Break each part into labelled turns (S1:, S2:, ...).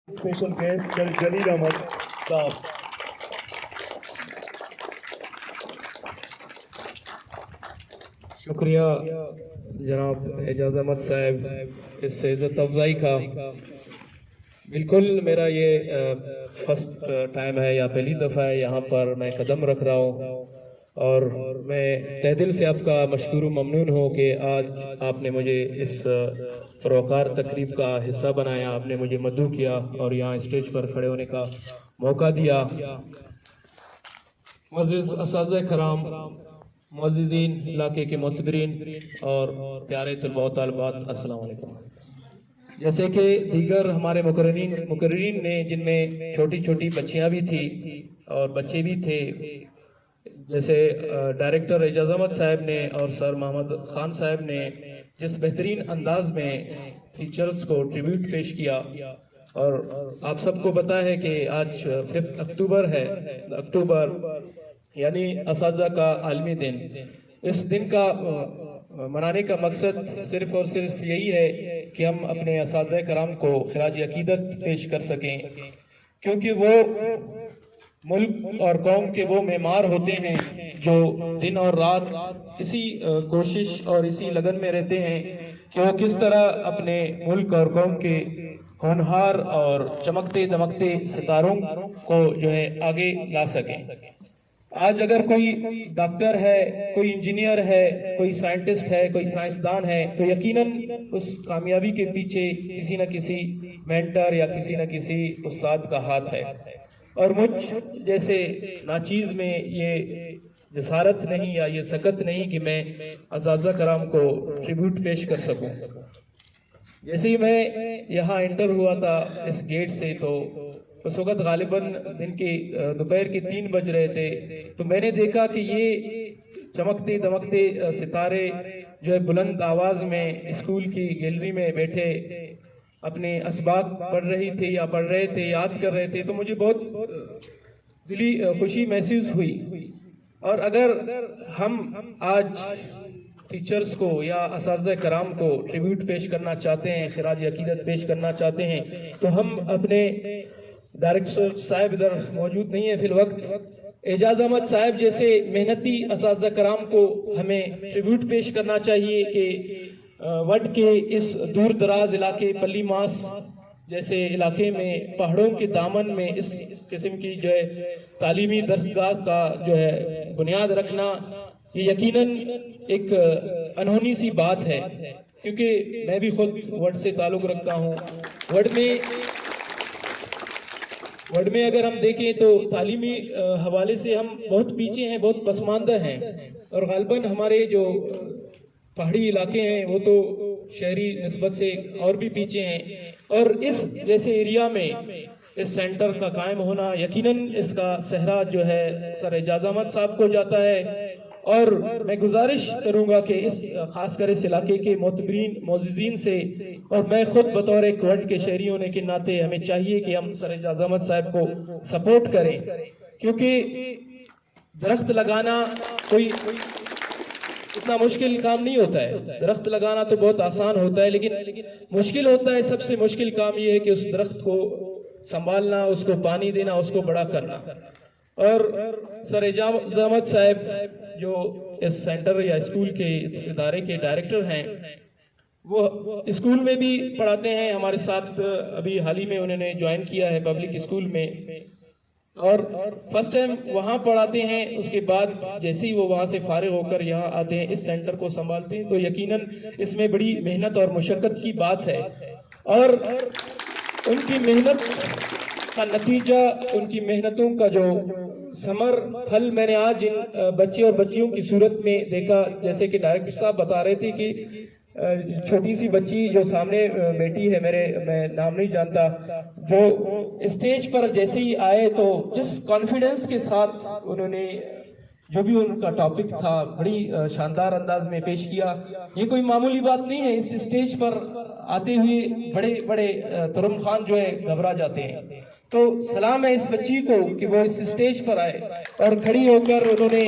S1: Special guest جلیل احمد صاحب.
S2: شکریہ جناب اعجاز احمد صاحب اس عزت افزائی کا. بالکل میرا یہ فرسٹ ٹائم ہے یا پہلی دفعہ ہے یہاں پر میں قدم رکھ رہا ہوں، اور میں تہ دل سے آپ کا مشکور و ممنون ہوں کہ آج آپ نے مجھے اس پروقار تقریب کا حصہ بنایا، آپ نے مجھے مدعو کیا اور یہاں اسٹیج پر کھڑے ہونے کا موقع دیا. معزز اساتذہ کرام، معززین، علاقے کے معتبرین اور پیارے طلباء و طالبات، السلام علیکم. جیسے کہ دیگر ہمارے مقررین نے، جن میں چھوٹی چھوٹی بچیاں بھی تھی اور بچے بھی تھے، جیسے ڈائریکٹر اعجاز احمد صاحب نے اور سر محمد خان صاحب نے جس بہترین انداز میں ٹیچرز کو ٹریبیوٹ پیش کیا، اور آپ سب کو پتا ہے کہ آج 5 اکتوبر ہے، اکتوبر یعنی اساتذہ کا عالمی دن. اس دن کا منانے کا مقصد صرف اور صرف یہی ہے کہ ہم اپنے اساتذہ کرام کو خراج عقیدت پیش کر سکیں، کیونکہ وہ ملک اور قوم کے وہ معمار ہوتے ہیں جو دن اور رات اسی کوشش اور اسی لگن میں رہتے ہیں کہ وہ کس طرح اپنے ملک اور قوم کے ہونہار اور چمکتے دمکتے ستاروں کو جو ہے آگے لا سکیں. آج اگر کوئی ڈاکٹر ہے، کوئی انجینئر ہے، کوئی سائنٹسٹ ہے، کوئی سائنسدان ہے، تو یقیناً اس کامیابی کے پیچھے کسی نہ کسی مینٹر یا کسی نہ کسی استاد کا ہاتھ ہے. اور مجھ جیسے ناچیز میں یہ جسارت نہیں یا یہ سکت نہیں کہ میں اساتذہ کرام کو ٹریبیوٹ پیش کر سکوں. جیسے ہی میں یہاں انٹر ہوا تھا اس گیٹ سے، تو اس وقت غالباً دوپہر کے 3 بج رہے تھے، تو میں نے دیکھا کہ یہ چمکتے دمکتے ستارے جو ہے بلند آواز میں اسکول کی گیلری میں بیٹھے اپنے اسباق پڑھ رہی تھے یا پڑھ رہے تھے، یاد کر رہے تھے. تو مجھے بہت دلی خوشی محسوس ہوئی. اور اگر ہم آج ٹیچرز کو یا اساتذہ کرام کو ٹریبیوٹ پیش کرنا چاہتے ہیں، خراج عقیدت پیش کرنا چاہتے ہیں، تو ہم اپنے ڈائریکٹر صاحب ادھر موجود نہیں ہیں فی الوقت، اعجاز احمد صاحب جیسے محنتی اساتذہ کرام کو ہمیں ٹریبیوٹ پیش کرنا چاہیے کہ وڈ کے اس دور دراز علاقے پلی ماس جیسے علاقے میں پہاڑوں کے دامن میں اس قسم کی جو ہے تعلیمی درسگاہ کا جو ہے بنیاد رکھنا، یہ یقیناً ایک انہونی سی بات ہے. کیونکہ میں بھی خود وڈ سے تعلق رکھتا ہوں. وڈ میں اگر ہم دیکھیں تو تعلیمی حوالے سے ہم بہت پیچھے ہیں، بہت پسماندہ ہیں، اور غالباً ہمارے جو پہاڑی علاقے ہیں وہ تو شہری نسبت سے اور بھی پیچھے ہیں. اور اس جیسے ایریا میں اس سینٹر کا قائم ہونا، یقیناً اس کا صحرا جو ہے سر اعجاز احمد صاحب کو جاتا ہے. اور میں گزارش کروں گا کہ خاص کر اس علاقے کے معتبرین معززین سے، اور میں خود بطور ایک وڈ کے شہری ہونے کے ناطے ہمیں چاہیے کہ ہم سر اعجاز احمد صاحب کو سپورٹ کریں. کیونکہ درخت لگانا کوئی اتنا مشکل کام نہیں ہوتا ہے. درخت لگانا تو بہت آسان ہوتا ہے، لیکن مشکل ہوتا ہے، سب سے مشکل کام یہ ہے کہ اس درخت کو سنبھالنا، اس کو پانی دینا، اس کو بڑا کرنا. اور سر اعجاز احمد صاحب جو اس سینٹر یا اسکول کے اس ادارے کے ڈائریکٹر ہیں، وہ اسکول میں بھی پڑھاتے ہیں ہمارے ساتھ. ابھی حال ہی میں انہوں نے جوائن کیا ہے پبلک اسکول میں، اور فرسٹ ٹائم وہاں پڑھاتے ہیں. اس کے بعد جیسے ہی وہ وہاں سے فارغ ہو کر یہاں آتے ہیں، اس سینٹر کو سنبھالتے ہیں، تو یقیناً اس میں بڑی محنت اور مشقت کی بات ہے. اور ان کی محنت کا نتیجہ، ان کی محنتوں کا جو ثمر پھل میں نے آج ان بچے اور بچیوں کی صورت میں دیکھا. جیسے کہ ڈائریکٹر صاحب بتا رہے تھے کہ چھوٹی سی بچی جو سامنے بیٹی ہے میں نام نہیں جانتا، وہ اسٹیج پر جیسے ہی آئے تو جس کانفیڈنس کے ساتھ انہوں نے جو بھی ان کا ٹاپک تھا بڑی شاندار انداز میں پیش کیا. یہ کوئی معمولی بات نہیں ہے. اس اسٹیج پر آتے ہوئے بڑے بڑے ترم خان جو ہے گھبرا جاتے ہیں. تو سلام ہے اس بچی کو کہ وہ اس اسٹیج پر آئے اور کھڑی ہو کر انہوں نے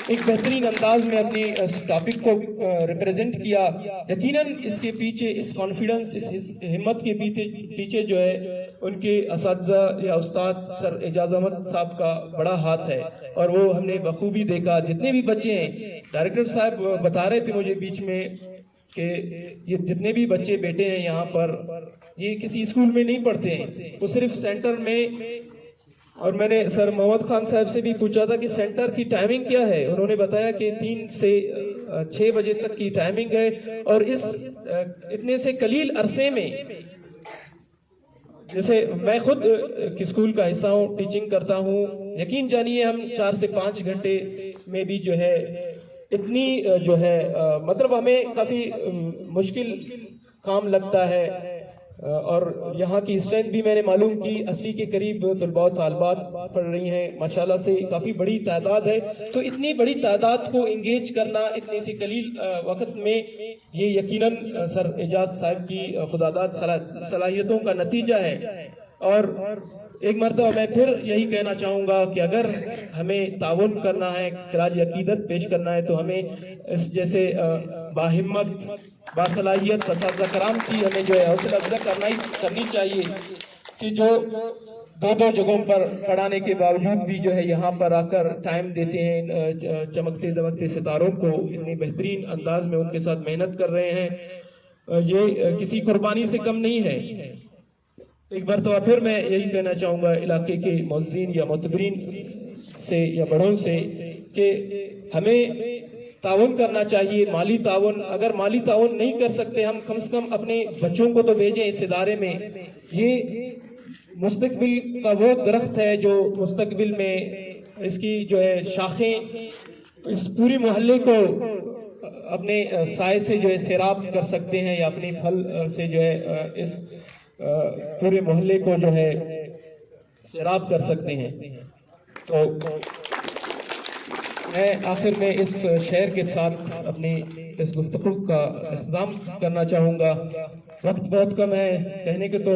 S2: ایک بہترین انداز میں اپنی ٹاپک کو ریپریزنٹ کیا. یقیناً اس کے پیچھے اس کانفیڈنس، اس ہمت کے پیچھے جو ہے ان کے اساتذہ یا استاد سر اعجاز احمد صاحب کا بڑا ہاتھ ہے، اور وہ ہم نے بخوبی دیکھا. جتنے بھی بچے ہیں، ڈائریکٹر صاحب بتا رہے تھے مجھے بیچ میں کہ یہ جتنے بھی بچے بیٹے ہیں یہاں پر، یہ کسی اسکول میں نہیں پڑھتے ہیں، وہ صرف سینٹر میں. اور میں نے سر محمد خان صاحب سے بھی پوچھا تھا کہ سینٹر کی ٹائمنگ کیا ہے. انہوں نے بتایا کہ 3 سے 6 بجے تک کی ٹائمنگ ہے، اور اس اتنے سے قلیل عرصے میں، جیسے میں خود اسکول کا حصہ ہوں، ٹیچنگ کرتا ہوں، یقین جانیے ہم 4 سے 5 گھنٹے میں بھی جو ہے اتنی جو ہے مطلب ہمیں کافی مشکل کام لگتا ہے. اور یہاں کی اسٹرینتھ بھی میں نے معلوم کی، 80 کے قریب طلباء و طالبات پڑھ رہی ہیں ماشاءاللہ سے، کافی بڑی تعداد ہے. تو اتنی بڑی تعداد کو انگیج کرنا اتنی سی قلیل وقت میں، یہ یقیناً سر اعجاز صاحب کی خداداد صلاحیتوں کا نتیجہ ہے. اور ایک مرتبہ میں پھر یہی کہنا چاہوں گا کہ اگر ہمیں تعاون کرنا ہے، خراج عقیدت پیش کرنا ہے، تو ہمیں اس جیسے باہمت، باصلاحیت اساتذہ کرام کی ہمیں جو ہے حوصلہ افزائی کرنی چاہیے کہ جو 2 جگہوں پر پڑھانے کے باوجود بھی جو ہے یہاں پر آ کر ٹائم دیتے ہیں چمکتے دمکتے ستاروں کو، اتنی بہترین انداز میں ان کے ساتھ محنت کر رہے ہیں. یہ کسی قربانی سے کم نہیں ہے. ایک مرتبہ پھر میں یہی کہنا چاہوں گا علاقے کے معززین یا معتبرین سے یا بڑوں سے کہ ہمیں تعاون کرنا چاہیے، مالی تعاون. اگر مالی تعاون نہیں کر سکتے، ہم کم سے کم اپنے بچوں کو تو بھیجیں اس ادارے میں. یہ مستقبل کا وہ درخت ہے جو مستقبل میں اس کی جو ہے شاخیں اس پوری محلے کو اپنے سائے سے جو ہے سیراب کر سکتے ہیں، یا اپنے پھل سے جو ہے اس پورے محلے کو جو ہے سیراب کر سکتے ہیں. تو میں آخر میں اس شعر کے ساتھ اپنی اس گفتگو کا اختتام کرنا چاہوں گا. وقت بہت کم ہے، کہنے کے تو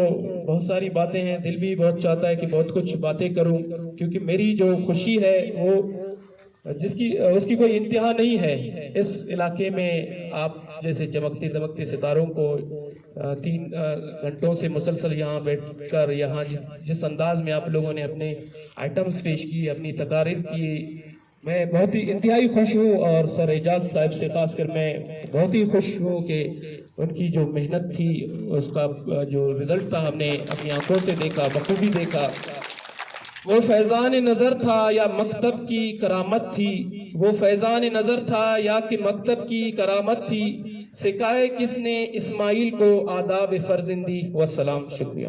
S2: بہت ساری باتیں ہیں، دل بھی بہت چاہتا ہے کہ بہت کچھ باتیں کروں، کیونکہ میری جو خوشی ہے وہ اس کی کوئی انتہا نہیں ہے. اس علاقے میں آپ جیسے چمکتے دمکتے ستاروں کو 3 گھنٹوں سے مسلسل یہاں بیٹھ کر یہاں جس انداز میں آپ لوگوں نے اپنے آئٹمز پیش کی، اپنی تقاریر کی، میں بہت ہی انتہائی خوش ہوں. اور سر اعجاز صاحب سے خاص کر میں بہت ہی خوش ہوں کہ ان کی جو محنت تھی، اس کا جو رزلٹ تھا، ہم نے اپنی آنکھوں سے دیکھا، بخوبی دیکھا. وہ فیضان نظر تھا یا مکتب کی کرامت تھی، وہ فیضان نظر تھا یا کہ مکتب کی کرامت تھی، سکھائے کس نے اسماعیل کو آداب فرزندی. والسلام. شکریہ.